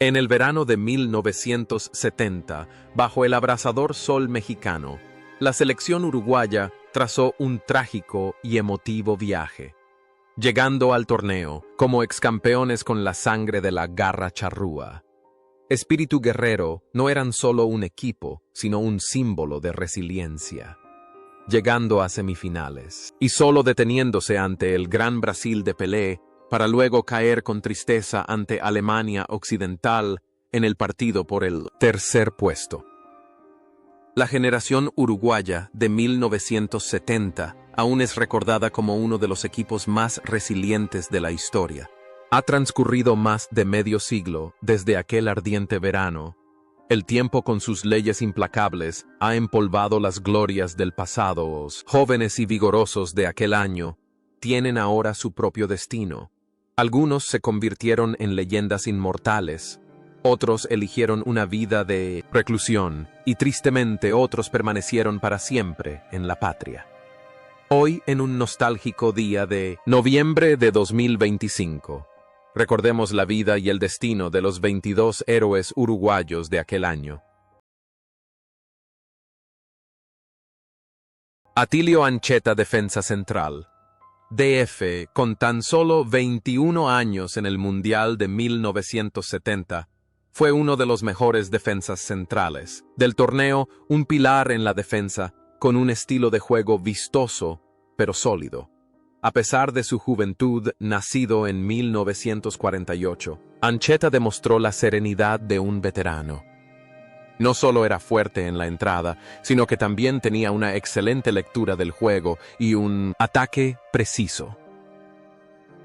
En el verano de 1970, bajo el abrasador sol mexicano, la selección uruguaya trazó un trágico y emotivo viaje, llegando al torneo como excampeones con la sangre de la garra charrúa. Espíritu guerrero no eran solo un equipo, sino un símbolo de resiliencia. Llegando a semifinales, y solo deteniéndose ante el gran Brasil de Pelé, para luego caer con tristeza ante Alemania Occidental en el partido por el tercer puesto. La generación uruguaya de 1970 aún es recordada como uno de los equipos más resilientes de la historia. Ha transcurrido más de medio siglo desde aquel ardiente verano. El tiempo con sus leyes implacables ha empolvado las glorias del pasado. Los jóvenes y vigorosos de aquel año tienen ahora su propio destino. Algunos se convirtieron en leyendas inmortales, otros eligieron una vida de reclusión y tristemente otros permanecieron para siempre en la patria. Hoy, en un nostálgico día de noviembre de 2025, recordemos la vida y el destino de los 22 héroes uruguayos de aquel año. Atilio Ancheta, defensa central. DF, con tan solo 21 años en el Mundial de 1970, fue uno de los mejores defensas centrales del torneo, un pilar en la defensa, con un estilo de juego vistoso, pero sólido. A pesar de su juventud, nacido en 1948, Ancheta demostró la serenidad de un veterano. No solo era fuerte en la entrada, sino que también tenía una excelente lectura del juego y un ataque preciso.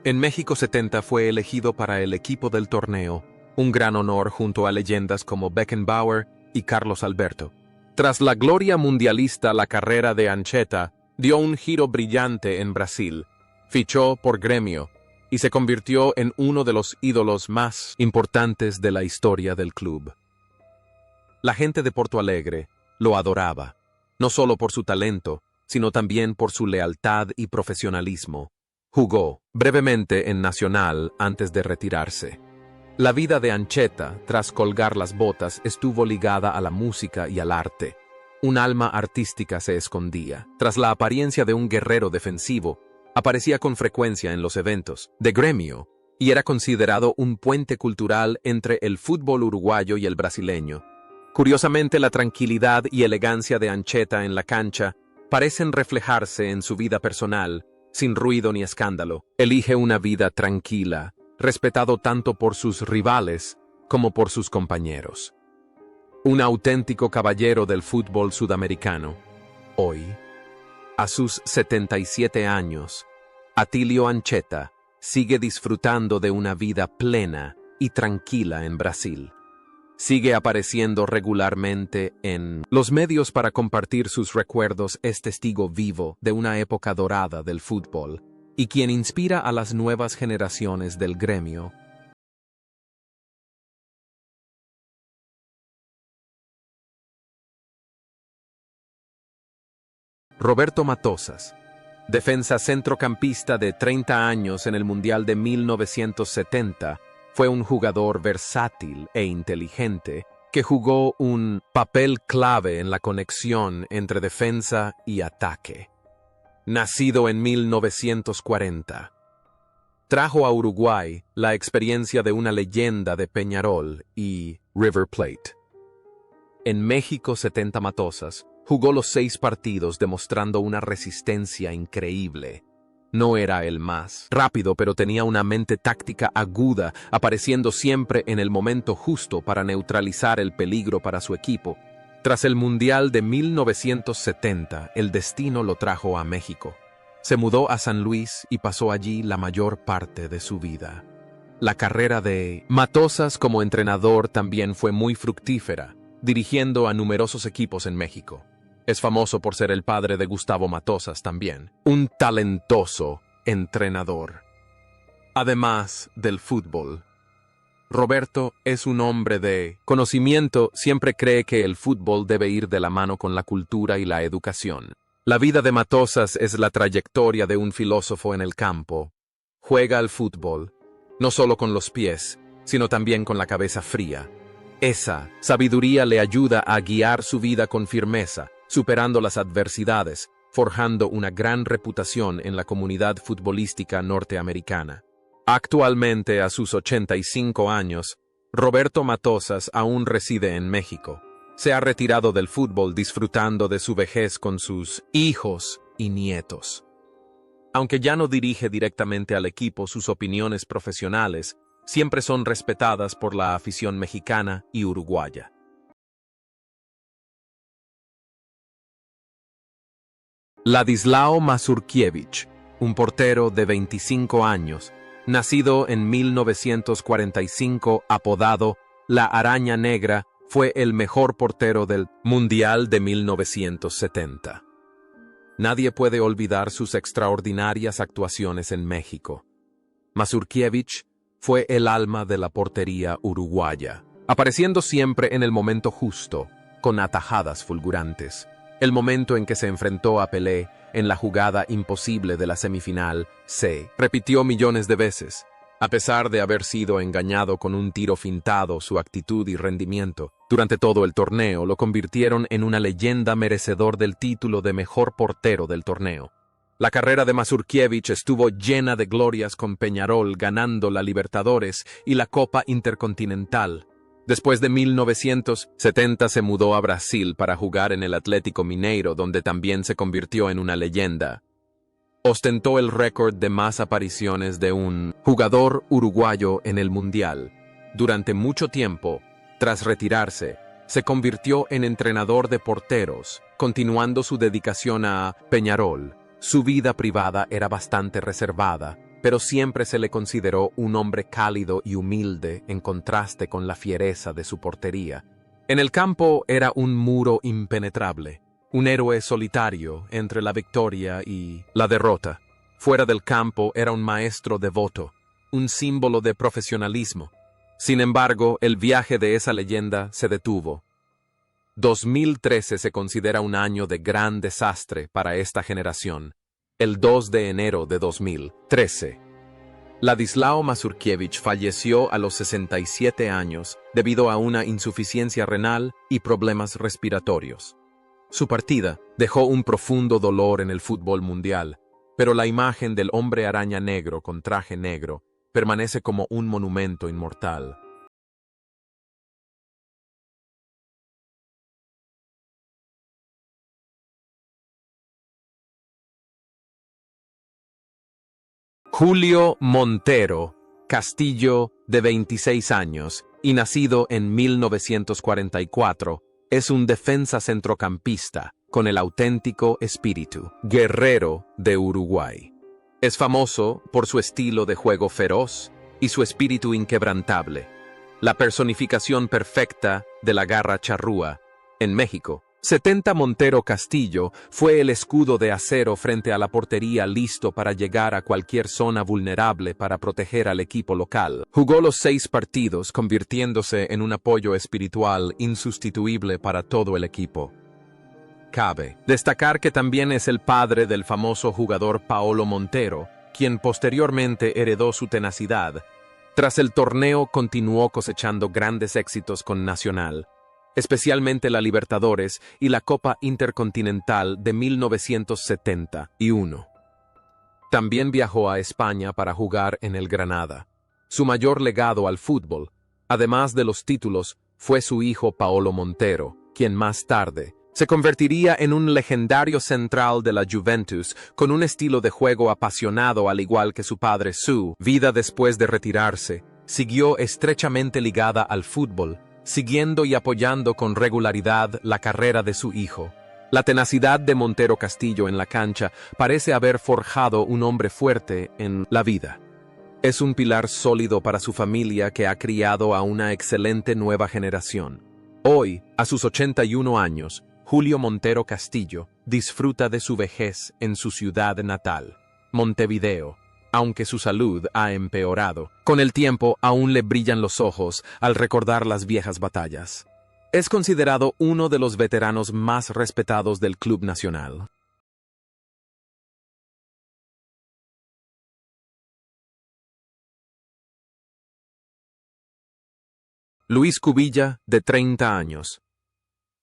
En México 70 fue elegido para el equipo del torneo, un gran honor junto a leyendas como Beckenbauer y Carlos Alberto. Tras la gloria mundialista, la carrera de Ancheta dio un giro brillante en Brasil, fichó por Gremio y se convirtió en uno de los ídolos más importantes de la historia del club. La gente de Porto Alegre lo adoraba, no solo por su talento, sino también por su lealtad y profesionalismo. Jugó brevemente en Nacional antes de retirarse. La vida de Ancheta, tras colgar las botas, estuvo ligada a la música y al arte. Un alma artística se escondía. Tras la apariencia de un guerrero defensivo, aparecía con frecuencia en los eventos de Gremio y era considerado un puente cultural entre el fútbol uruguayo y el brasileño. Curiosamente, la tranquilidad y elegancia de Ancheta en la cancha parecen reflejarse en su vida personal, sin ruido ni escándalo. Elige una vida tranquila, respetado tanto por sus rivales como por sus compañeros. Un auténtico caballero del fútbol sudamericano. Hoy, a sus 77 años, Atilio Ancheta sigue disfrutando de una vida plena y tranquila en Brasil. Sigue apareciendo regularmente en los medios para compartir sus recuerdos. Es testigo vivo de una época dorada del fútbol y quien inspira a las nuevas generaciones del Gremio. Roberto Matosas, defensa centrocampista de 30 años en el Mundial de 1970, fue un jugador versátil e inteligente que jugó un papel clave en la conexión entre defensa y ataque. Nacido en 1940, trajo a Uruguay la experiencia de una leyenda de Peñarol y River Plate. En México 70, Matosas jugó los 6 partidos demostrando una resistencia increíble. No era el más rápido, pero tenía una mente táctica aguda, apareciendo siempre en el momento justo para neutralizar el peligro para su equipo. Tras el Mundial de 1970, el destino lo trajo a México. Se mudó a San Luis y pasó allí la mayor parte de su vida. La carrera de Matosas como entrenador también fue muy fructífera, dirigiendo a numerosos equipos en México. Es famoso por ser el padre de Gustavo Matosas también, un talentoso entrenador. Además del fútbol, Roberto es un hombre de conocimiento, siempre cree que el fútbol debe ir de la mano con la cultura y la educación. La vida de Matosas es la trayectoria de un filósofo en el campo. Juega al fútbol, no solo con los pies, sino también con la cabeza fría. Esa sabiduría le ayuda a guiar su vida con firmeza, superando las adversidades, forjando una gran reputación en la comunidad futbolística norteamericana. Actualmente, a sus 85 años, Roberto Matosas aún reside en México. Se ha retirado del fútbol disfrutando de su vejez con sus hijos y nietos. Aunque ya no dirige directamente al equipo, sus opiniones profesionales siempre son respetadas por la afición mexicana y uruguaya. Ladislao Mazurkiewicz, un portero de 25 años, nacido en 1945, apodado La Araña Negra, fue el mejor portero del Mundial de 1970. Nadie puede olvidar sus extraordinarias actuaciones en México. Mazurkiewicz fue el alma de la portería uruguaya, apareciendo siempre en el momento justo, con atajadas fulgurantes. El momento en que se enfrentó a Pelé en la jugada imposible de la semifinal se repitió millones de veces. A pesar de haber sido engañado con un tiro fintado, su actitud y rendimiento durante todo el torneo lo convirtieron en una leyenda merecedor del título de mejor portero del torneo. La carrera de Mazurkiewicz estuvo llena de glorias con Peñarol ganando la Libertadores y la Copa Intercontinental. Después de 1970 se mudó a Brasil para jugar en el Atlético Mineiro, donde también se convirtió en una leyenda. Ostentó el récord de más apariciones de un jugador uruguayo en el Mundial. Durante mucho tiempo, tras retirarse, se convirtió en entrenador de porteros, continuando su dedicación a Peñarol. Su vida privada era bastante reservada, pero siempre se le consideró un hombre cálido y humilde en contraste con la fiereza de su portería. En el campo era un muro impenetrable, un héroe solitario entre la victoria y la derrota. Fuera del campo era un maestro devoto, un símbolo de profesionalismo. Sin embargo, el viaje de esa leyenda se detuvo. 2013 se considera un año de gran desastre para esta generación. El 2 de enero de 2013, Ladislao Mazurkiewicz falleció a los 67 años debido a una insuficiencia renal y problemas respiratorios. Su partida dejó un profundo dolor en el fútbol mundial, pero la imagen del hombre araña negro con traje negro permanece como un monumento inmortal. Julio Montero Castillo, de 26 años y nacido en 1944, es un defensa centrocampista con el auténtico espíritu guerrero de Uruguay. Es famoso por su estilo de juego feroz y su espíritu inquebrantable, la personificación perfecta de la garra charrúa. En México, 70 Montero Castillo fue el escudo de acero frente a la portería, listo para llegar a cualquier zona vulnerable para proteger al equipo local. Jugó los 6 partidos, convirtiéndose en un apoyo espiritual insustituible para todo el equipo. Cabe destacar que también es el padre del famoso jugador Paolo Montero, quien posteriormente heredó su tenacidad. Tras el torneo continuó cosechando grandes éxitos con Nacional, especialmente la Libertadores y la Copa Intercontinental de 1971. También viajó a España para jugar en el Granada. Su mayor legado al fútbol, además de los títulos, fue su hijo Paolo Montero, quien más tarde se convertiría en un legendario central de la Juventus con un estilo de juego apasionado al igual que su padre. Su vida después de retirarse siguió estrechamente ligada al fútbol, siguiendo y apoyando con regularidad la carrera de su hijo. La tenacidad de Montero Castillo en la cancha parece haber forjado un hombre fuerte en la vida. Es un pilar sólido para su familia que ha criado a una excelente nueva generación. Hoy, a sus 81 años, Julio Montero Castillo disfruta de su vejez en su ciudad natal, Montevideo. Aunque su salud ha empeorado, con el tiempo aún le brillan los ojos al recordar las viejas batallas. Es considerado uno de los veteranos más respetados del club nacional. Luis Cubilla, de 30 años.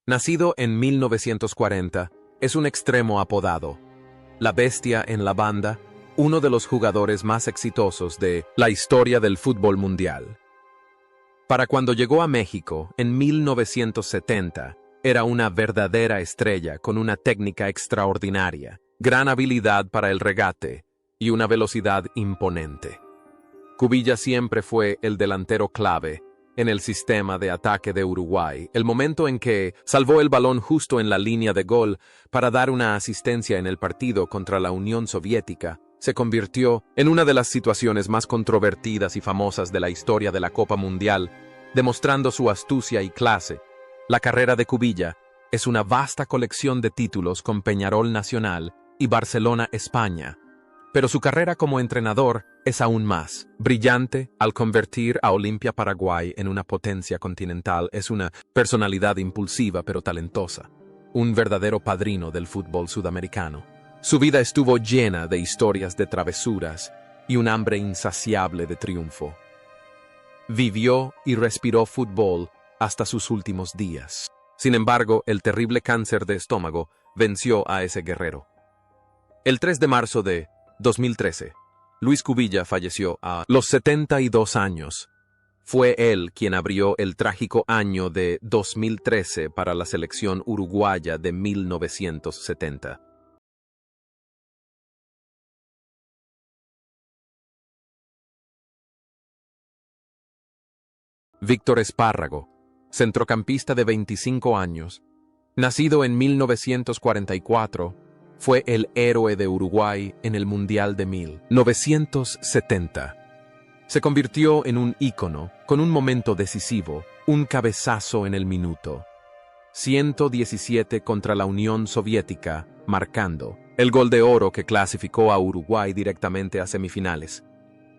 Nacido en 1940, es un extremo apodado la bestia en la banda, uno de los jugadores más exitosos de la historia del fútbol mundial. Para cuando llegó a México, en 1970, era una verdadera estrella con una técnica extraordinaria, gran habilidad para el regate y una velocidad imponente. Cubilla siempre fue el delantero clave en el sistema de ataque de Uruguay, el momento en que salvó el balón justo en la línea de gol para dar una asistencia en el partido contra la Unión Soviética, se convirtió en una de las situaciones más controvertidas y famosas de la historia de la Copa Mundial, demostrando su astucia y clase. La carrera de Cubilla es una vasta colección de títulos con Peñarol Nacional y Barcelona, España, pero su carrera como entrenador es aún más brillante al convertir a Olimpia Paraguay en una potencia continental. Es una personalidad impulsiva pero talentosa, un verdadero padrino del fútbol sudamericano. Su vida estuvo llena de historias de travesuras y un hambre insaciable de triunfo. Vivió y respiró fútbol hasta sus últimos días. Sin embargo, el terrible cáncer de estómago venció a ese guerrero. El 3 de marzo de 2013, Luis Cubilla falleció a los 72 años. Fue él quien abrió el trágico año de 2013 para la selección uruguaya de 1970. Víctor Espárrago, centrocampista de 25 años, nacido en 1944, fue el héroe de Uruguay en el Mundial de 1970. Se convirtió en un ícono con un momento decisivo, un cabezazo en el minuto 117 contra la Unión Soviética, marcando el gol de oro que clasificó a Uruguay directamente a semifinales.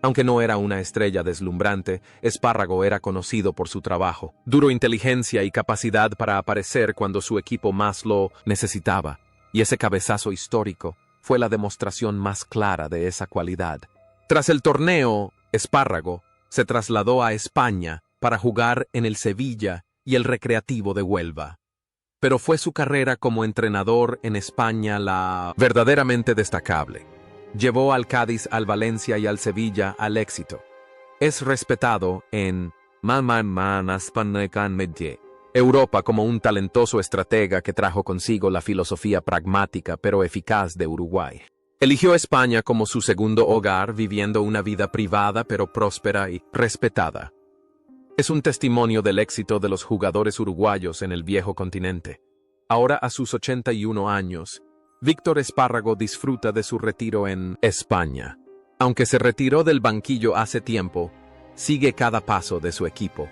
Aunque no era una estrella deslumbrante, Espárrago era conocido por su trabajo, duro inteligencia y capacidad para aparecer cuando su equipo más lo necesitaba. Y ese cabezazo histórico fue la demostración más clara de esa cualidad. Tras el torneo, Espárrago se trasladó a España para jugar en el Sevilla y el Recreativo de Huelva. Pero fue su carrera como entrenador en España la verdaderamente destacable. Llevó al Cádiz, al Valencia y al Sevilla al éxito. Es respetado en Europa como un talentoso estratega que trajo consigo la filosofía pragmática pero eficaz de Uruguay. Eligió España como su segundo hogar, viviendo una vida privada pero próspera y respetada. Es un testimonio del éxito de los jugadores uruguayos en el viejo continente. Ahora, a sus 81 años, Víctor Espárrago disfruta de su retiro en España. Aunque se retiró del banquillo hace tiempo, sigue cada paso de su equipo.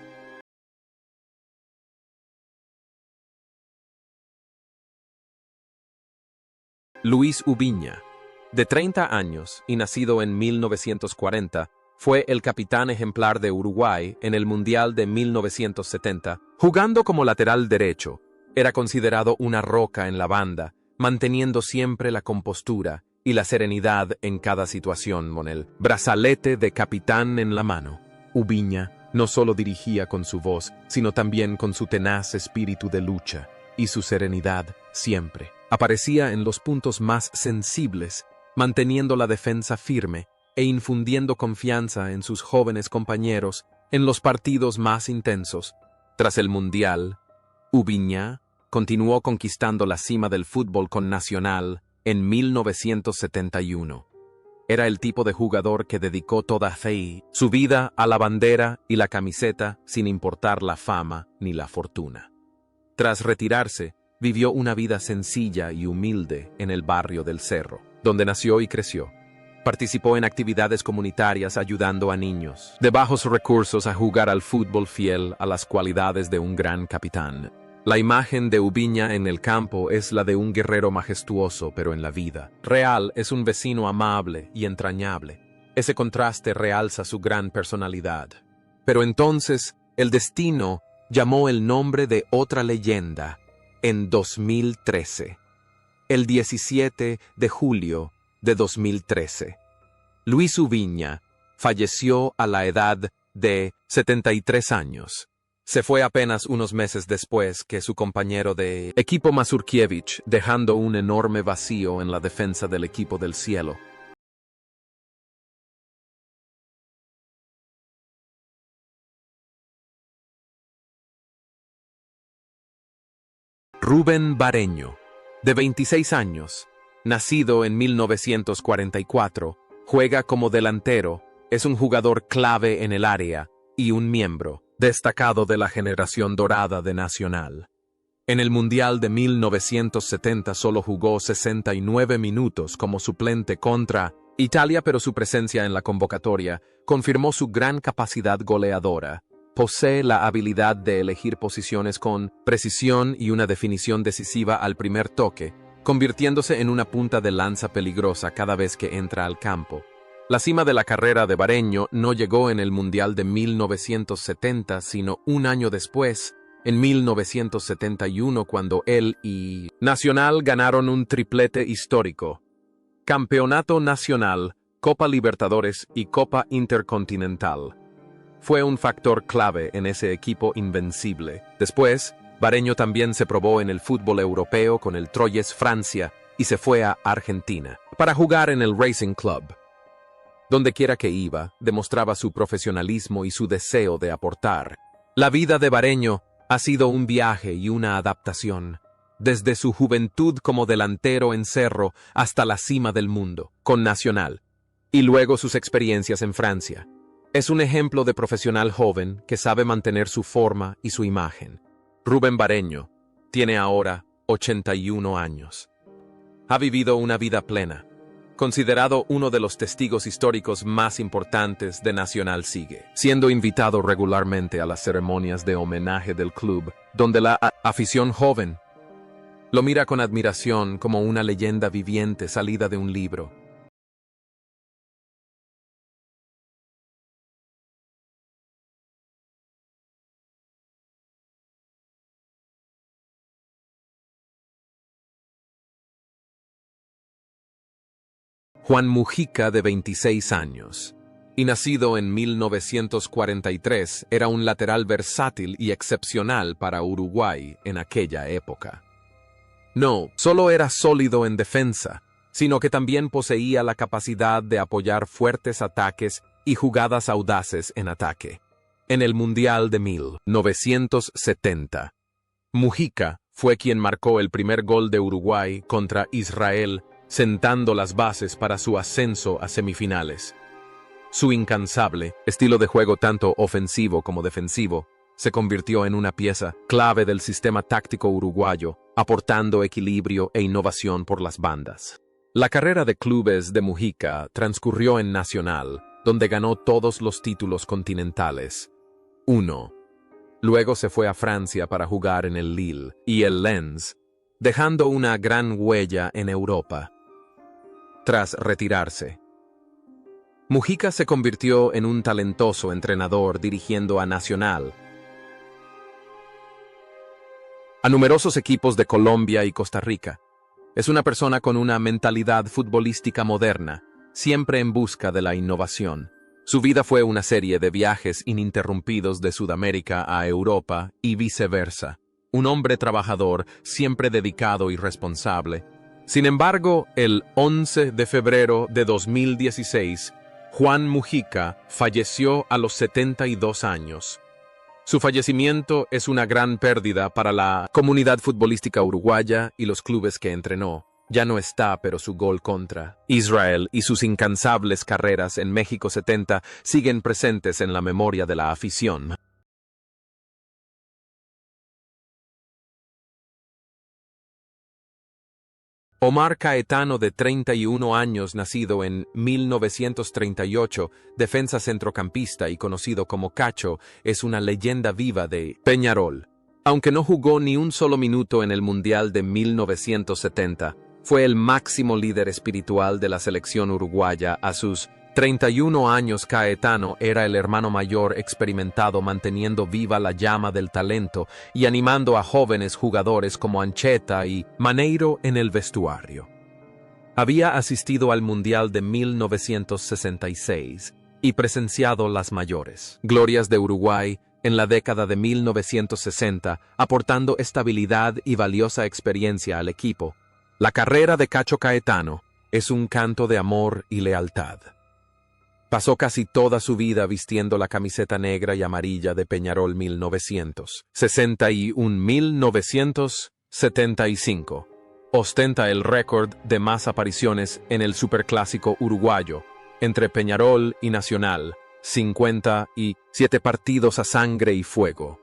Luis Ubiña, de 30 años y nacido en 1940, fue el capitán ejemplar de Uruguay en el Mundial de 1970. Jugando como lateral derecho, era considerado una roca en la banda, manteniendo siempre la compostura y la serenidad en cada situación con el brazalete de capitán en la mano. Ubiña no solo dirigía con su voz, sino también con su tenaz espíritu de lucha, y su serenidad siempre aparecía en los puntos más sensibles, manteniendo la defensa firme e infundiendo confianza en sus jóvenes compañeros en los partidos más intensos. Tras el Mundial, Ubiña continuó conquistando la cima del fútbol con Nacional en 1971. Era el tipo de jugador que dedicó toda su vida a la bandera y la camiseta sin importar la fama ni la fortuna. Tras retirarse, vivió una vida sencilla y humilde en el barrio del Cerro, donde nació y creció. Participó en actividades comunitarias ayudando a niños de bajos recursos a jugar al fútbol, fiel a las cualidades de un gran capitán. La imagen de Ubiña en el campo es la de un guerrero majestuoso, pero en la vida real es un vecino amable y entrañable. Ese contraste realza su gran personalidad. Pero entonces, el destino llamó el nombre de otra leyenda en 2013, el 17 de julio de 2013. Luis Ubiña falleció a la edad de 73 años. Se fue apenas unos meses después que su compañero de equipo Mazurkiewicz, dejando un enorme vacío en la defensa del equipo del cielo. Rubén Bareño, de 26 años, nacido en 1944, juega como delantero, es un jugador clave en el área y un miembro destacado de la generación dorada de Nacional. En el Mundial de 1970 solo jugó 69 minutos como suplente contra Italia, pero su presencia en la convocatoria confirmó su gran capacidad goleadora. Posee la habilidad de elegir posiciones con precisión y una definición decisiva al primer toque, convirtiéndose en una punta de lanza peligrosa cada vez que entra al campo. La cima de la carrera de Bareño no llegó en el Mundial de 1970, sino un año después, en 1971, cuando él y Nacional ganaron un triplete histórico: Campeonato Nacional, Copa Libertadores y Copa Intercontinental. Fue un factor clave en ese equipo invencible. Después, Bareño también se probó en el fútbol europeo con el Troyes Francia y se fue a Argentina para jugar en el Racing Club. Donde quiera que iba, demostraba su profesionalismo y su deseo de aportar. La vida de Bareño ha sido un viaje y una adaptación, desde su juventud como delantero en Cerro hasta la cima del mundo, con Nacional, y luego sus experiencias en Francia. Es un ejemplo de profesional joven que sabe mantener su forma y su imagen. Rubén Bareño tiene ahora 81 años. Ha vivido una vida plena. Considerado uno de los testigos históricos más importantes de Nacional, sigue siendo invitado regularmente a las ceremonias de homenaje del club, donde la afición joven lo mira con admiración como una leyenda viviente salida de un libro. Juan Mujica, de 26 años, y nacido en 1943, era un lateral versátil y excepcional para Uruguay en aquella época. No solo era sólido en defensa, sino que también poseía la capacidad de apoyar fuertes ataques y jugadas audaces en ataque. En el Mundial de 1970, Mujica fue quien marcó el primer gol de Uruguay contra Israel, sentando las bases para su ascenso a semifinales. Su incansable estilo de juego, tanto ofensivo como defensivo, se convirtió en una pieza clave del sistema táctico uruguayo, aportando equilibrio e innovación por las bandas. La carrera de clubes de Mujica transcurrió en Nacional, donde ganó todos los títulos continentales. 1. Luego se fue a Francia para jugar en el Lille y el Lens, dejando una gran huella en Europa. Tras retirarse, Mujica se convirtió en un talentoso entrenador dirigiendo a Nacional, a numerosos equipos de Colombia y Costa Rica. Es una persona con una mentalidad futbolística moderna, siempre en busca de la innovación. Su vida fue una serie de viajes ininterrumpidos de Sudamérica a Europa y viceversa. Un hombre trabajador, siempre dedicado y responsable. Sin embargo, el 11 de febrero de 2016, Juan Mujica falleció a los 72 años. Su fallecimiento es una gran pérdida para la comunidad futbolística uruguaya y los clubes que entrenó. Ya no está, pero su gol contra Israel y sus incansables carreras en México 70 siguen presentes en la memoria de la afición. Omar Caetano, de 31 años, nacido en 1938, defensa centrocampista y conocido como Cacho, es una leyenda viva de Peñarol. Aunque no jugó ni un solo minuto en el Mundial de 1970, fue el máximo líder espiritual de la selección uruguaya. A sus 31 años, Caetano era el hermano mayor experimentado, manteniendo viva la llama del talento y animando a jóvenes jugadores como Ancheta y Maneiro en el vestuario. Había asistido al Mundial de 1966 y presenciado las mayores glorias de Uruguay, en la década de 1960, aportando estabilidad y valiosa experiencia al equipo. La carrera de Cacho Caetano es un canto de amor y lealtad. Pasó casi toda su vida vistiendo la camiseta negra y amarilla de Peñarol 1961-1975. Ostenta el récord de más apariciones en el Superclásico uruguayo, entre Peñarol y Nacional, 57 partidos a sangre y fuego.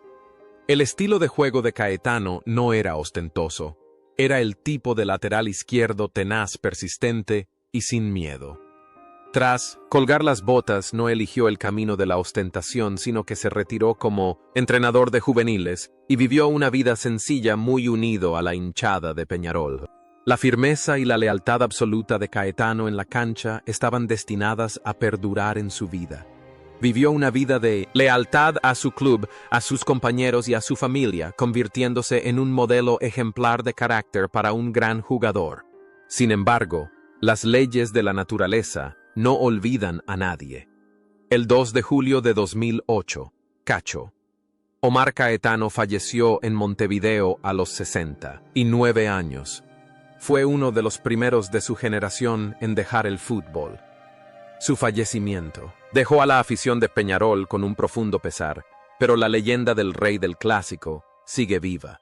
El estilo de juego de Caetano no era ostentoso. Era el tipo de lateral izquierdo tenaz, persistente y sin miedo. Tras colgar las botas, no eligió el camino de la ostentación, sino que se retiró como entrenador de juveniles y vivió una vida sencilla muy unido a la hinchada de Peñarol. La firmeza y la lealtad absoluta de Caetano en la cancha estaban destinadas a perdurar en su vida. Vivió una vida de lealtad a su club, a sus compañeros y a su familia, convirtiéndose en un modelo ejemplar de carácter para un gran jugador. Sin embargo, las leyes de la naturaleza no olvidan a nadie. El 2 de julio de 2008, Cacho. Omar Caetano falleció en Montevideo a los 69 años. Fue uno de los primeros de su generación en dejar el fútbol. Su fallecimiento dejó a la afición de Peñarol con un profundo pesar, pero la leyenda del rey del clásico sigue viva.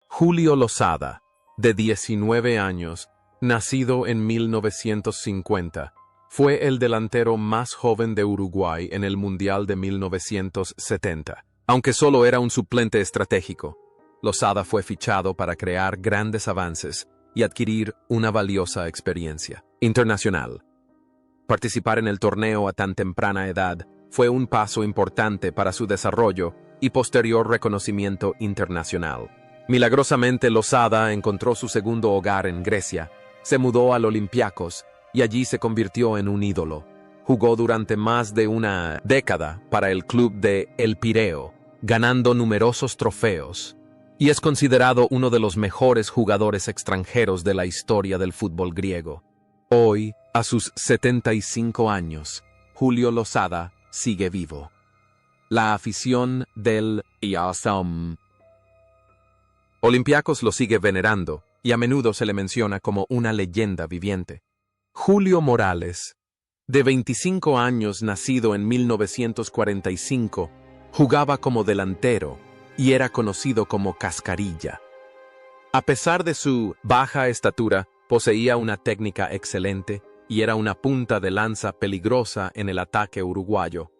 Julio Lozada, de 19 años, nacido en 1950, fue el delantero más joven de Uruguay en el Mundial de 1970. Aunque solo era un suplente estratégico, Lozada fue fichado para crear grandes avances y adquirir una valiosa experiencia internacional. Participar en el torneo a tan temprana edad fue un paso importante para su desarrollo y posterior reconocimiento internacional. Milagrosamente, Lozada encontró su segundo hogar en Grecia, se mudó al Olympiacos y allí se convirtió en un ídolo. Jugó durante más de una década para el club de El Pireo, ganando numerosos trofeos, y es considerado uno de los mejores jugadores extranjeros de la historia del fútbol griego. Hoy, a sus 75 años, Julio Lozada sigue vivo. La afición del Olympiacos lo sigue venerando y a menudo se le menciona como una leyenda viviente. Julio Morales, de 25 años, nacido en 1945, jugaba como delantero y era conocido como Cascarilla. A pesar de su baja estatura, poseía una técnica excelente y era una punta de lanza peligrosa en el ataque uruguayo.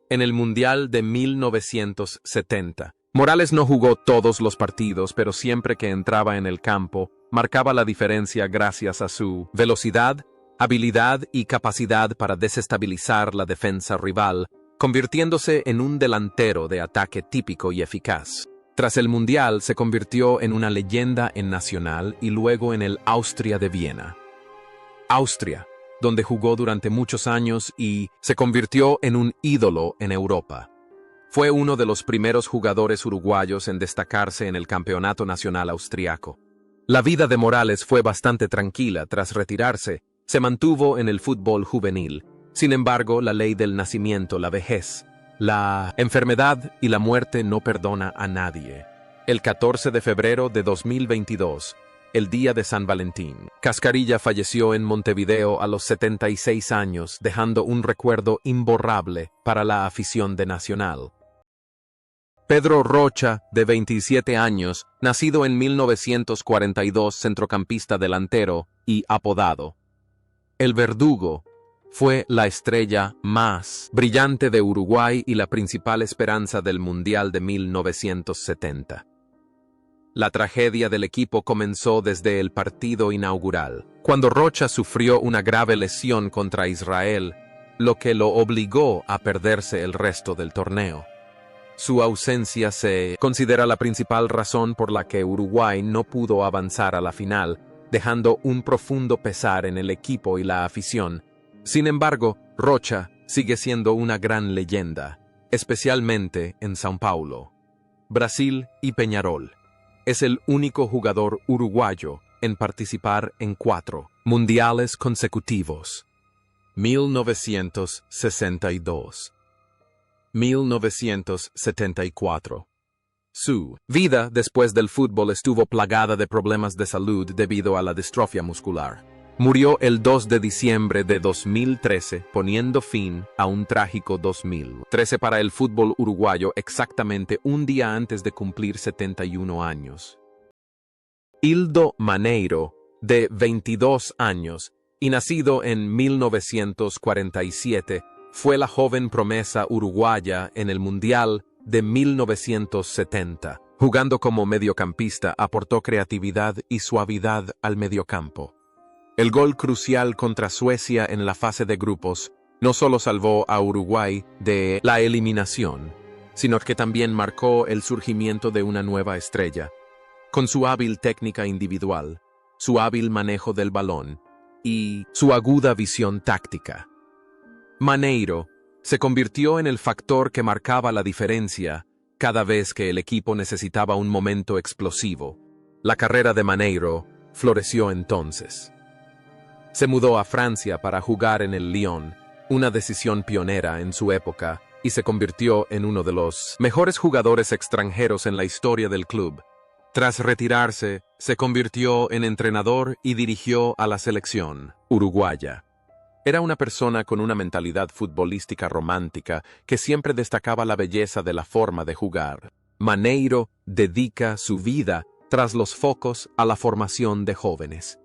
En el Mundial de 1970, Morales no jugó todos los partidos, pero siempre que entraba en el campo, marcaba la diferencia gracias a su velocidad, habilidad y capacidad para desestabilizar la defensa rival, convirtiéndose en un delantero de ataque típico y eficaz. Tras el Mundial se convirtió en una leyenda en Nacional y luego en el Austria de Viena. Austria, donde jugó durante muchos años y se convirtió en un ídolo en Europa. Fue uno de los primeros jugadores uruguayos en destacarse en el campeonato nacional austriaco. La vida de Morales fue bastante tranquila. Tras retirarse, se mantuvo en el fútbol juvenil. Sin embargo, la ley del nacimiento, la vejez, la enfermedad y la muerte no perdona a nadie. El 14 de febrero de 2022, el día de San Valentín, Cascarilla falleció en Montevideo a los 76 años, dejando un recuerdo imborrable para la afición de Nacional. Pedro Rocha, de 27 años, nacido en 1942, centrocampista delantero y apodado El Verdugo, fue la estrella más brillante de Uruguay y la principal esperanza del Mundial de 1970. La tragedia del equipo comenzó desde el partido inaugural, cuando Rocha sufrió una grave lesión contra Israel, lo que lo obligó a perderse el resto del torneo. Su ausencia se considera la principal razón por la que Uruguay no pudo avanzar a la final, dejando un profundo pesar en el equipo y la afición. Sin embargo, Rocha sigue siendo una gran leyenda, especialmente en São Paulo, Brasil y Peñarol. Es el único jugador uruguayo en participar en 4 mundiales consecutivos. 1962. 1974. Su vida después del fútbol estuvo plagada de problemas de salud debido a la distrofia muscular. Murió el 2 de diciembre de 2013, poniendo fin a un trágico 2013 para el fútbol uruguayo, exactamente un día antes de cumplir 71 años. Hildo Maneiro, de 22 años, y nacido en 1947, fue la joven promesa uruguaya en el Mundial de 1970. Jugando como mediocampista, aportó creatividad y suavidad al mediocampo. El gol crucial contra Suecia en la fase de grupos no solo salvó a Uruguay de la eliminación, sino que también marcó el surgimiento de una nueva estrella. Con su hábil técnica individual, su hábil manejo del balón y su aguda visión táctica, Maneiro se convirtió en el factor que marcaba la diferencia cada vez que el equipo necesitaba un momento explosivo. La carrera de Maneiro floreció entonces. Se mudó a Francia para jugar en el Lyon, una decisión pionera en su época, y se convirtió en uno de los mejores jugadores extranjeros en la historia del club. Tras retirarse, se convirtió en entrenador y dirigió a la selección uruguaya. Era una persona con una mentalidad futbolística romántica que siempre destacaba la belleza de la forma de jugar. Maneiro dedica su vida tras los focos a la formación de jóvenes.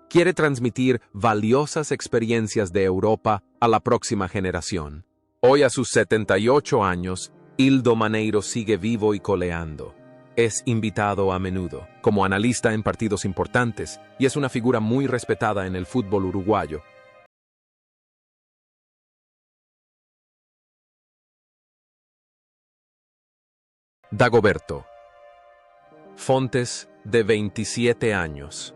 Quiere transmitir valiosas experiencias de Europa a la próxima generación. Hoy, a sus 78 años, Hildo Maneiro sigue vivo y coleando. Es invitado a menudo como analista en partidos importantes y es una figura muy respetada en el fútbol uruguayo. Dagoberto Fontes, de 27 años.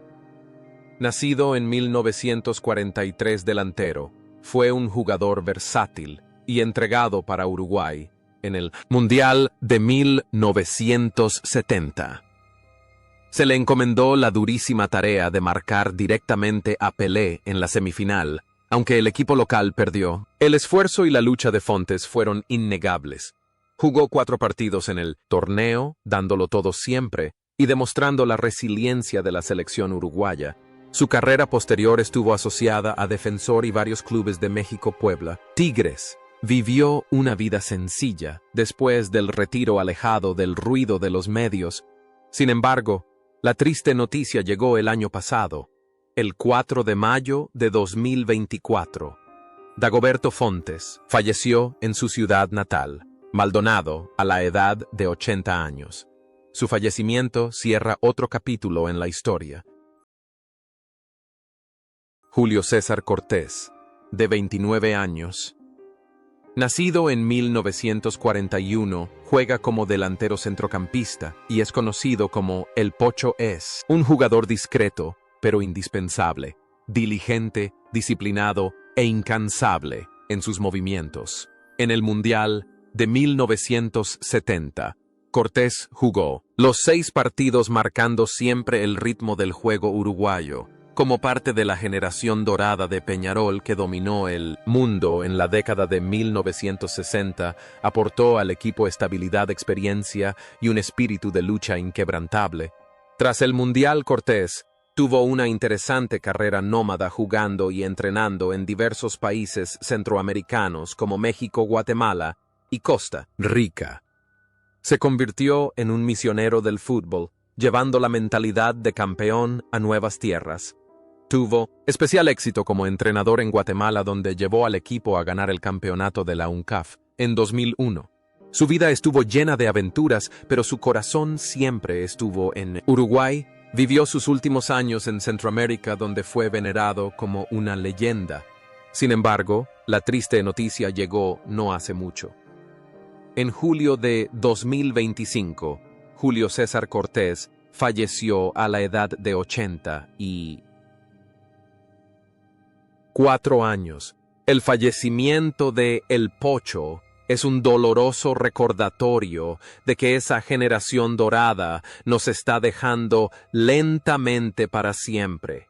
Nacido en 1943, delantero, fue un jugador versátil y entregado para Uruguay en el Mundial de 1970. Se le encomendó la durísima tarea de marcar directamente a Pelé en la semifinal, aunque el equipo local perdió. El esfuerzo y la lucha de Fontes fueron innegables. Jugó 4 partidos en el torneo, dándolo todo siempre y demostrando la resiliencia de la selección uruguaya. Su carrera posterior estuvo asociada a Defensor y varios clubes de México, Puebla, Tigres. Vivió una vida sencilla después del retiro, alejado del ruido de los medios. Sin embargo, la triste noticia llegó el año pasado, el 4 de mayo de 2024. Dagoberto Fontes falleció en su ciudad natal, Maldonado, a la edad de 80 años. Su fallecimiento cierra otro capítulo en la historia. Julio César Cortés, de 29 años. Nacido en 1941, juega como delantero centrocampista y es conocido como El Pocho. Es un jugador discreto, pero indispensable, diligente, disciplinado e incansable en sus movimientos. En el Mundial de 1970, Cortés jugó los 6 partidos, marcando siempre el ritmo del juego uruguayo. Como parte de la generación dorada de Peñarol que dominó el mundo en la década de 1960, aportó al equipo estabilidad, experiencia y un espíritu de lucha inquebrantable. Tras el Mundial, Cortés tuvo una interesante carrera nómada, jugando y entrenando en diversos países centroamericanos como México, Guatemala y Costa Rica. Se convirtió en un misionero del fútbol, llevando la mentalidad de campeón a nuevas tierras. Tuvo especial éxito como entrenador en Guatemala, donde llevó al equipo a ganar el campeonato de la UNCAF en 2001. Su vida estuvo llena de aventuras, pero su corazón siempre estuvo en Uruguay. Vivió sus últimos años en Centroamérica, donde fue venerado como una leyenda. Sin embargo, la triste noticia llegó no hace mucho. En julio de 2025, Julio César Cortés falleció a la edad de 84 años. El fallecimiento de El Pocho es un doloroso recordatorio de que esa generación dorada nos está dejando lentamente para siempre.